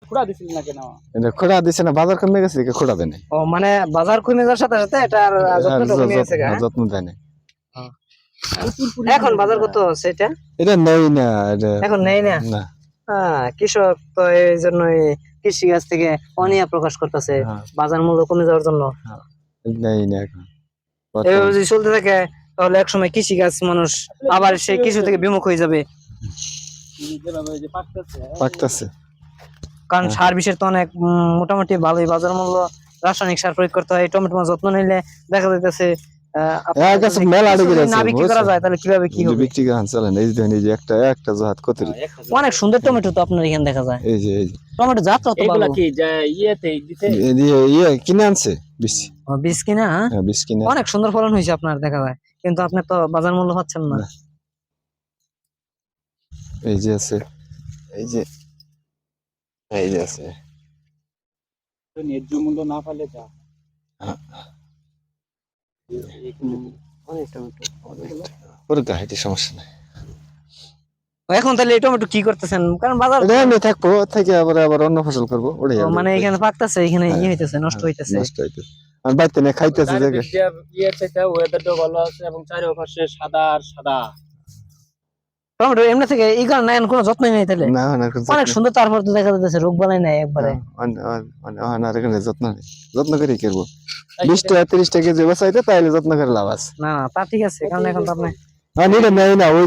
খুঁড়া দিছিল না কেন? এটা খোড়া দিছে না, বাজার কমে গেছে কি খোড়া দেয় নাই। ও মানে বাজার কমে যাওয়ার সাথে সাথে এটা যত্নটা কমে গেছে গা। যত্ন দেয় নাই। এখন বাজার কত সেটা এটা নেই না, এটা এখন নেই না। না। কৃষক তো এই জন্যই কৃষি কাজ থেকে অনীহা প্রকাশ করতেছে বাজার মূল্য কমে যাওয়ার জন্য। নেই না এখন। এভাবে যদি চলতে থাকে তাহলে একসময় কৃষি কাজ মানুষ আবার সেই কৃষি থেকে বিমুখ হয়ে যাবে। পাকতেছে কারণ সার বিষের তো অনেক মোটামুটি ভালোই বাজার মূল্য। রাসায়নিক সার প্রয়োগ করতে হয়, টমেটো যত্ন নিলে দেখা যাইতেছে না বিক্রি করা যায় তাহলে কিভাবে কি হবে? বিক্রি করা চলে না। এই যে এই যে একটা জাত কত অনেক সুন্দর টমেটো তো আপনার এখানে দেখা যায়। এই যে টমেটো জাত কত ভালো। এগুলা কি যে ইয়েতে দিতে কিনে আনছে বীজ। বীজ কিনা? হ্যাঁ বীজ কিনে। অনেক সুন্দর ফলন হয়েছে আপনার দেখা যায়, কিন্তু আপনি তো বাজার মূল্য পাচ্ছেন না। এই যে আছে, এই যে আছে। তো ন্যায্য মূল্য না পেলে যা অনেক টমেটো। পুরো গাড়িতে সমস্যা নাই। এখন তাহলে এই টমেটো কি করতেছেন? কারণ বাজার এমনি থাকবো, থেকে আবার অন্য ফসল করবো। ওটাই মানে এখানে পাকতেছে, এখানে হইতেছে, নষ্ট হইতেছে। নষ্ট হইতেছে। আর বাইতে না খাইতেছে জায়গা। ইয়েতে ওয়েদারটাও ভালো আছে এবং চারিপাশে সাদা আর সাদা। টমেটো এমনি থেকে এই কারণে নাই, কোনো যত্নই নাই তাহলে। না না অনেক সুন্দর, তারপর তো দেখা যাচ্ছে রোগ বালাই নাই একবারে। যত্ন করে করবো। 20 টাকা 30 টাকা কেজি বেচাইতে তাইলে যত্ন করে লাভ আছে। না তা ঠিক আছে, কারণ এখন তো আপনি নেই না ওই